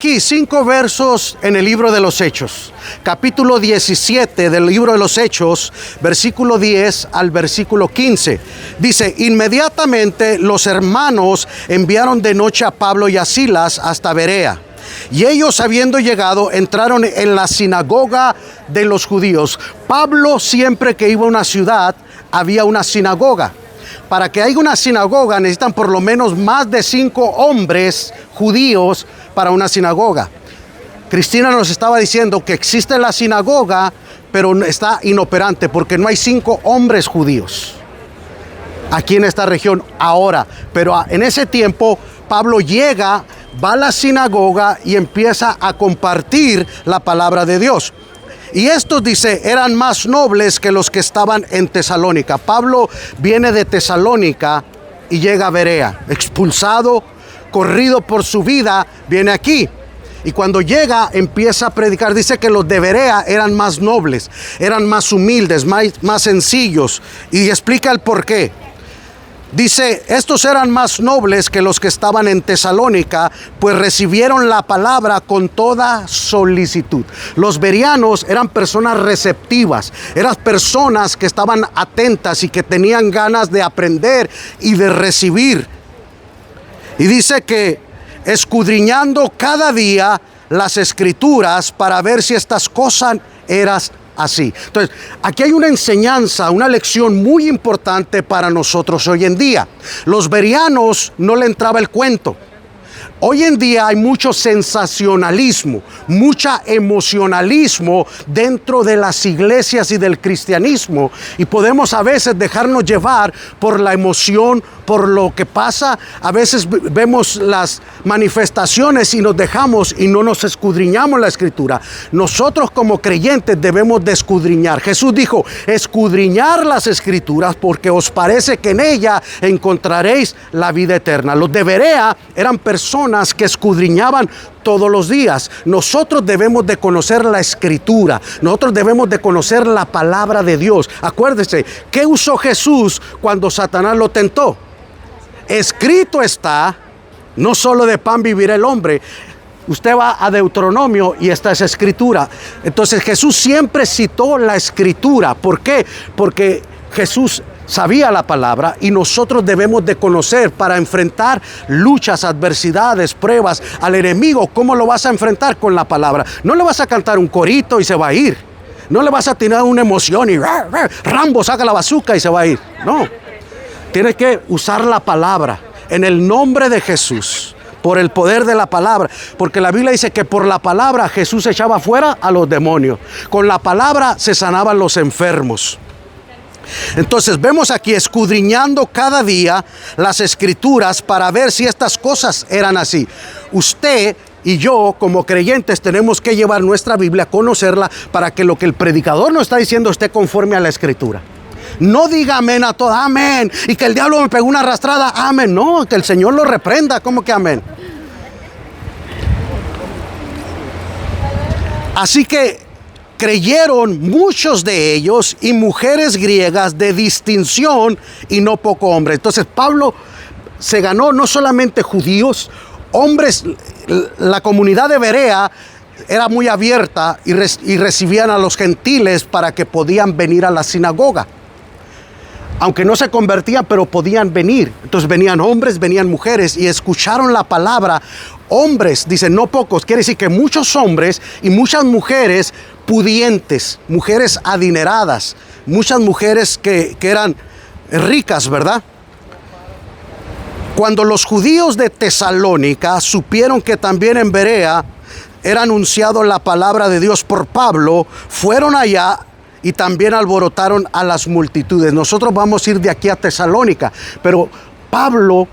Aquí 5 versos en el libro de los Hechos, capítulo 17 del libro de los Hechos, versículo 10 al versículo 15. Dice: inmediatamente los hermanos enviaron de noche a Pablo y a Silas hasta Berea. Y ellos, habiendo llegado, entraron en la sinagoga de los judíos. Pablo, siempre que iba a una ciudad, había una sinagoga. Para que haya una sinagoga necesitan por lo menos más de 5 hombres judíos para una sinagoga. Cristina nos estaba diciendo que existe la sinagoga, pero está inoperante porque no hay 5 hombres judíos aquí en esta región ahora. Pero en ese tiempo Pablo llega, va a la sinagoga y empieza a compartir la palabra de Dios. Y estos, dice, eran más nobles que los que estaban en Tesalónica. Pablo viene de Tesalónica y llega a Berea, expulsado, corrido por su vida, viene aquí. Y cuando llega, empieza a predicar. Dice que los de Berea eran más nobles, eran más humildes, más sencillos. Y explica el por qué. Dice, estos eran más nobles que los que estaban en Tesalónica, pues recibieron la palabra con toda solicitud. Los bereanos eran personas receptivas, eran personas que estaban atentas y que tenían ganas de aprender y de recibir. Y dice que escudriñando cada día las escrituras para ver si estas cosas eran así. Entonces, aquí hay una enseñanza, una lección muy importante para nosotros hoy en día. Los bereanos no le entraba el cuento. Hoy en día hay mucho sensacionalismo, mucha emocionalismo dentro de las iglesias y del cristianismo, y podemos a veces dejarnos llevar por la emoción, por lo que pasa. A veces vemos las manifestaciones y nos dejamos y no nos escudriñamos la escritura. Nosotros como creyentes debemos de escudriñar. Jesús dijo: escudriñar las escrituras porque os parece que en ella encontraréis la vida eterna. Los de Berea eran personas que escudriñaban todos los días. Nosotros debemos de conocer la escritura, nosotros debemos de conocer la palabra de Dios. Acuérdese, ¿qué usó Jesús cuando Satanás lo tentó? Escrito está, no solo de pan vivirá el hombre. Usted va a Deuteronomio y esta es escritura. Entonces Jesús siempre citó la escritura. ¿Por qué? Porque Jesús sabía la palabra y nosotros debemos de conocer para enfrentar luchas, adversidades, pruebas al enemigo. ¿Cómo lo vas a enfrentar? Con la palabra. No le vas a cantar un corito y se va a ir. No le vas a tener una emoción y Rambo saca la bazuca y se va a ir. No. Tienes que usar la palabra en el nombre de Jesús, por el poder de la palabra, porque la Biblia dice que por la palabra Jesús echaba fuera a los demonios. Con la palabra se sanaban los enfermos. Entonces vemos aquí escudriñando cada día las escrituras para ver si estas cosas eran así. Usted y yo como creyentes tenemos que llevar nuestra Biblia, conocerla, para que lo que el predicador nos está diciendo esté conforme a la escritura. No diga amén a todo, amén, y que el diablo me pegó una arrastrada, amén. No, que el Señor lo reprenda. ¿Cómo que amén? Así que creyeron muchos de ellos y mujeres griegas de distinción y no poco hombre. Entonces Pablo se ganó no solamente judíos, hombres. La comunidad de Berea era muy abierta y recibían a los gentiles para que podían venir a la sinagoga. Aunque no se convertían, pero podían venir. Entonces venían hombres, venían mujeres y escucharon la palabra. Hombres, dice, no pocos, quiere decir que muchos hombres y muchas mujeres pudientes, mujeres adineradas, muchas mujeres que eran ricas, ¿verdad? Cuando los judíos de Tesalónica supieron que también en Berea era anunciado la palabra de Dios por Pablo, fueron allá y también alborotaron a las multitudes. Nosotros vamos a ir de aquí a Tesalónica, pero Pablo,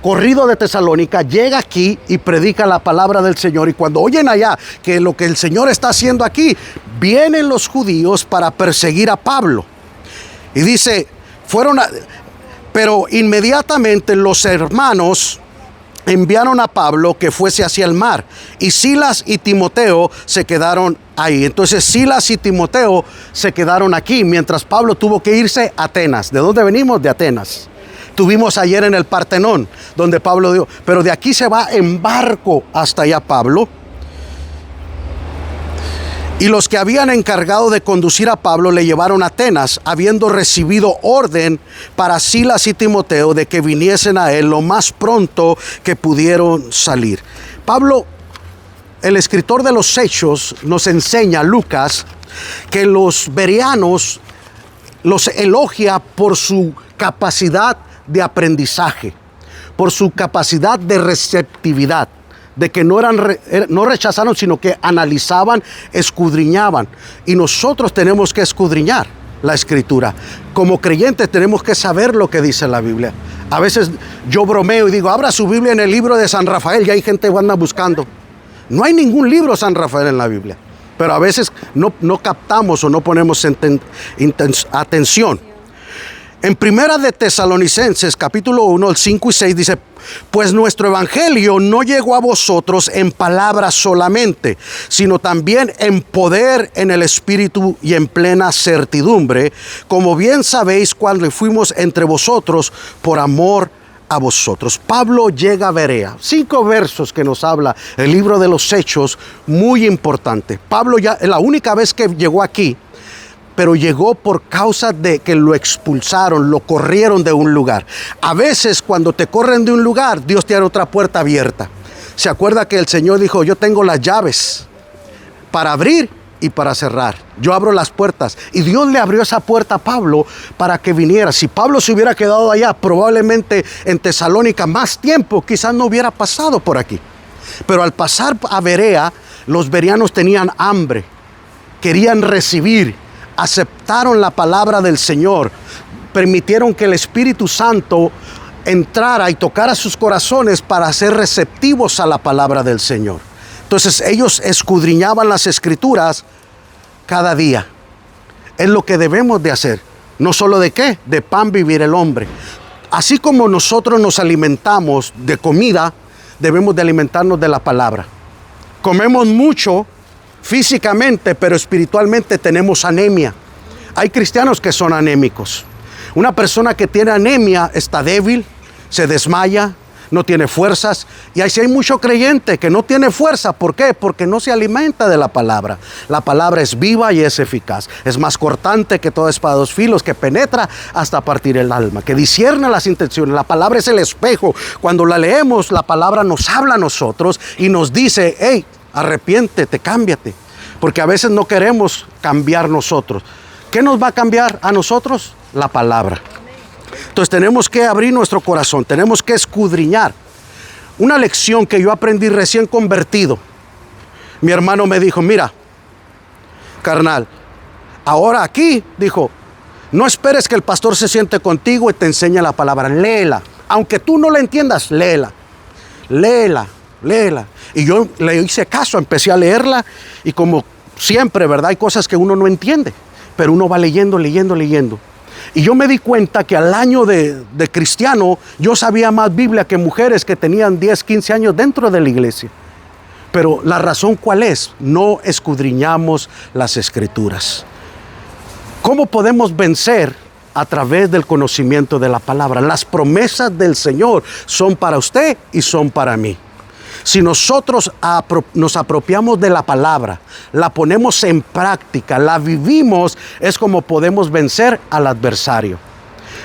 corrido de Tesalónica, llega aquí y predica la palabra del Señor. Y cuando oyen allá que lo que el Señor está haciendo aquí, vienen los judíos para perseguir a Pablo. Y dice, pero inmediatamente los hermanos enviaron a Pablo que fuese hacia el mar, y Silas y Timoteo se quedaron ahí. Entonces Silas y Timoteo se quedaron aquí, mientras Pablo tuvo que irse a Atenas. ¿De dónde venimos? De Atenas. Estuvimos ayer en el Partenón, donde Pablo dijo, pero de aquí se va en barco hasta allá Pablo. Y los que habían encargado de conducir a Pablo le llevaron a Atenas, habiendo recibido orden para Silas y Timoteo de que viniesen a él lo más pronto que pudieron salir. Pablo, el escritor de los Hechos, nos enseña, Lucas, que los bereanos los elogia por su capacidad de aprendizaje, por su capacidad de receptividad, de que no rechazaron, sino que analizaban, escudriñaban. Y nosotros tenemos que escudriñar la Escritura. Como creyentes tenemos que saber lo que dice la Biblia. A veces yo bromeo y digo, abra su Biblia en el libro de San Rafael, y hay gente que anda buscando. No hay ningún libro San Rafael en la Biblia, pero a veces no captamos o no ponemos atención. En Primera de Tesalonicenses, capítulo 1, el 5 y 6 dice, pues nuestro evangelio no llegó a vosotros en palabras solamente, sino también en poder, en el Espíritu y en plena certidumbre, como bien sabéis cuando fuimos entre vosotros por amor a vosotros. Pablo llega a Berea. 5 versos que nos habla el libro de los Hechos, muy importante. Pablo ya, la única vez que llegó aquí, pero llegó por causa de que lo expulsaron, lo corrieron de un lugar. A veces cuando te corren de un lugar, Dios tiene otra puerta abierta. Se acuerda que el Señor dijo, yo tengo las llaves para abrir y para cerrar. Yo abro las puertas. Y Dios le abrió esa puerta a Pablo para que viniera. Si Pablo se hubiera quedado allá, probablemente en Tesalónica más tiempo, quizás no hubiera pasado por aquí. Pero al pasar a Berea, los bereanos tenían hambre, querían recibir, aceptaron la palabra del Señor, permitieron que el Espíritu Santo entrara y tocara sus corazones para ser receptivos a la palabra del Señor. Entonces ellos escudriñaban las Escrituras cada día. Es lo que debemos de hacer. No solo de qué, de pan vivir el hombre. Así como nosotros nos alimentamos de comida, debemos de alimentarnos de la palabra. Comemos mucho físicamente, pero espiritualmente tenemos anemia. Hay cristianos que son anémicos. Una persona que tiene anemia está débil, se desmaya, no tiene fuerzas. Y así hay mucho creyente que no tiene fuerza. ¿Por qué? Porque no se alimenta de la palabra. La palabra es viva y es eficaz. Es más cortante que toda espada de 2 filos, que penetra hasta partir el alma, que discierne las intenciones. La palabra es el espejo. Cuando la leemos, la palabra nos habla a nosotros y nos dice, hey, arrepiéntete, cámbiate. Porque a veces no queremos cambiar nosotros. ¿Qué nos va a cambiar a nosotros? La palabra. Entonces tenemos que abrir nuestro corazón, tenemos que escudriñar. Una lección que yo aprendí recién convertido. Mi hermano me dijo, mira, carnal, ahora aquí, dijo, no esperes que el pastor se siente contigo y te enseñe la palabra, léela. Aunque tú no la entiendas, léela. Léela, léela. Y yo le hice caso, empecé a leerla y como siempre, ¿verdad? Hay cosas que uno no entiende, pero uno va leyendo. Y yo me di cuenta que al año de cristiano, yo sabía más Biblia que mujeres que tenían 10, 15 años dentro de la iglesia. Pero la razón ¿cuál es? No escudriñamos las Escrituras. ¿Cómo podemos vencer? A través del conocimiento de la palabra. Las promesas del Señor son para usted y son para mí. Si nosotros nos apropiamos de la palabra, la ponemos en práctica, la vivimos, es como podemos vencer al adversario.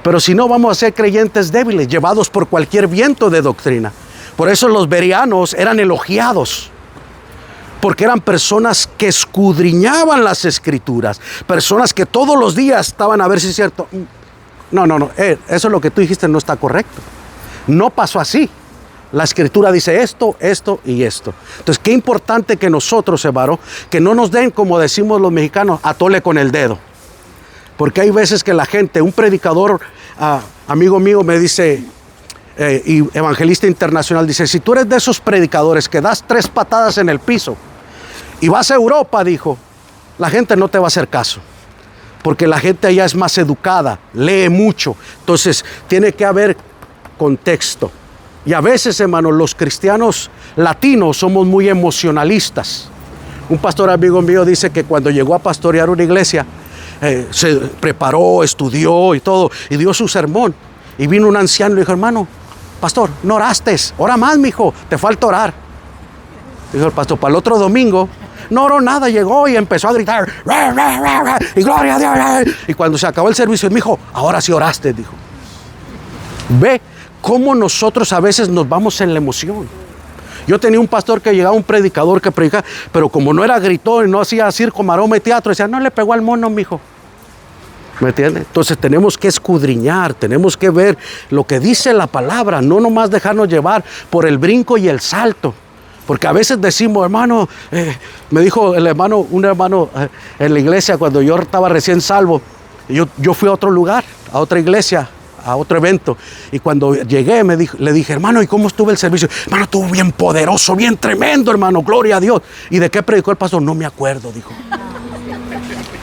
Pero si no, vamos a ser creyentes débiles, llevados por cualquier viento de doctrina. Por eso los bereanos eran elogiados, porque eran personas que escudriñaban las Escrituras, personas que todos los días estaban a ver si es cierto. No, eso es lo que tú dijiste, no está correcto. No pasó así. La Escritura dice esto, esto y esto. Entonces, qué importante que nosotros, hermano, que no nos den, como decimos los mexicanos, a tole con el dedo. Porque hay veces que la gente, un predicador, amigo mío, me dice, y evangelista internacional, dice, si tú eres de esos predicadores que das 3 patadas en el piso y vas a Europa, dijo, la gente no te va a hacer caso. Porque la gente allá es más educada, lee mucho. Entonces, tiene que haber contexto. Y a veces, hermanos, los cristianos latinos somos muy emocionalistas. Un pastor amigo mío dice que cuando llegó a pastorear una iglesia, se preparó, estudió y todo, y dio su sermón. Y vino un anciano y le dijo, hermano, pastor, no oraste, ora más, mijo, te falta orar. Dijo el pastor, para el otro domingo, no oró nada, llegó y empezó a gritar, "Ra, ra, ra, ra", y gloria a Dios. Y cuando se acabó el servicio, mijo, ahora sí oraste, dijo. Ve cómo nosotros a veces nos vamos en la emoción. Yo tenía un pastor que llegaba, un predicador que predicaba, pero como no era gritón y no hacía circo, maroma y teatro, decía, no le pegó al mono, mijo. ¿Me entiendes? Entonces tenemos que escudriñar, tenemos que ver lo que dice la palabra, no nomás dejarnos llevar por el brinco y el salto. Porque a veces decimos, hermano, me dijo un hermano en la iglesia cuando yo estaba recién salvo, yo fui a otro lugar, a otra iglesia, a otro evento, y cuando llegué le dije, hermano, ¿y cómo estuvo el servicio? Hermano, estuvo bien poderoso, bien tremendo, hermano, gloria a Dios. ¿Y de qué predicó el pastor? No me acuerdo, dijo.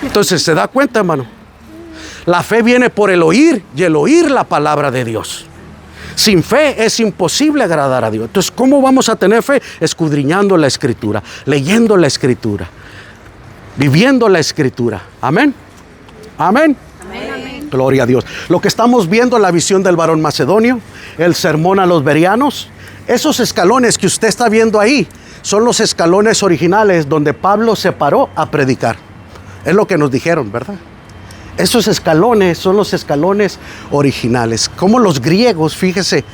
Entonces, ¿se da cuenta, hermano? La fe viene por el oír y el oír la palabra de Dios. Sin fe es imposible agradar a Dios. Entonces, ¿cómo vamos a tener fe? Escudriñando la Escritura, leyendo la Escritura, viviendo la Escritura. Amén. Amén. Amén. Gloria a Dios. Lo que estamos viendo, la visión del varón macedonio, el sermón a los bereanos, esos escalones que usted está viendo ahí, son los escalones originales donde Pablo se paró a predicar. Es lo que nos dijeron, ¿verdad? Esos escalones son los escalones originales. Como los griegos, fíjese,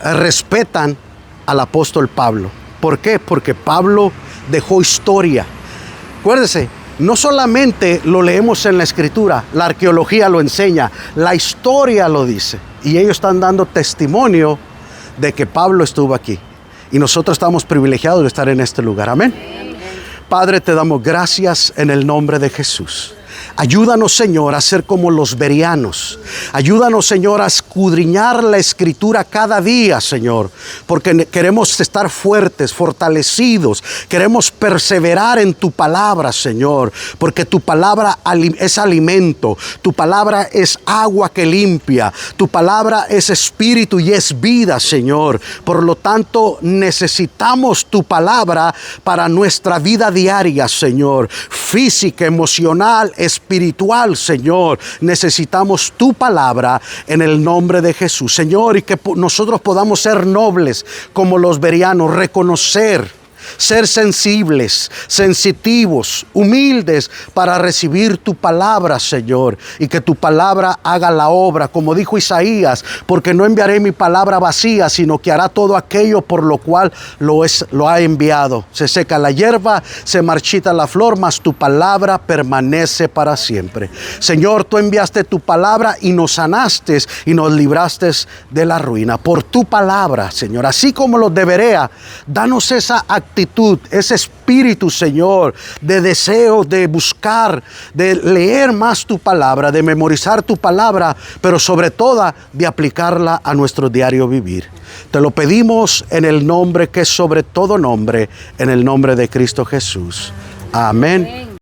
respetan al apóstol Pablo. ¿Por qué? Porque Pablo dejó historia. Acuérdese, no solamente lo leemos en la Escritura, la arqueología lo enseña, la historia lo dice. Y ellos están dando testimonio de que Pablo estuvo aquí. Y nosotros estamos privilegiados de estar en este lugar. Amén. Padre, te damos gracias en el nombre de Jesús. Ayúdanos, Señor, a ser como los bereanos. Ayúdanos, Señor, a escudriñar la Escritura cada día, Señor, porque queremos estar fuertes, fortalecidos. Queremos perseverar en tu palabra, Señor, porque tu palabra es alimento. Tu palabra es agua que limpia. Tu palabra es espíritu y es vida, Señor. Por lo tanto, necesitamos tu palabra para nuestra vida diaria, Señor. Física, emocional, espiritual, Señor. Necesitamos tu palabra en el nombre de Jesús, Señor, y que nosotros podamos ser nobles como los bereanos, reconocer, ser sensibles, sensitivos, humildes para recibir tu palabra, Señor, y que tu palabra haga la obra, como dijo Isaías, porque no enviaré mi palabra vacía, sino que hará todo aquello por lo cual lo ha enviado. Se seca la hierba, se marchita la flor, mas tu palabra permanece para siempre. Señor, tú enviaste tu palabra y nos sanaste y nos libraste de la ruina por tu palabra, Señor. Así como los de Berea, danos esa actitud, ese espíritu, Señor, de deseo de buscar, de leer más tu palabra, de memorizar tu palabra, pero sobre todo de aplicarla a nuestro diario vivir. Te lo pedimos en el nombre que es sobre todo nombre, en el nombre de Cristo Jesús. Amén.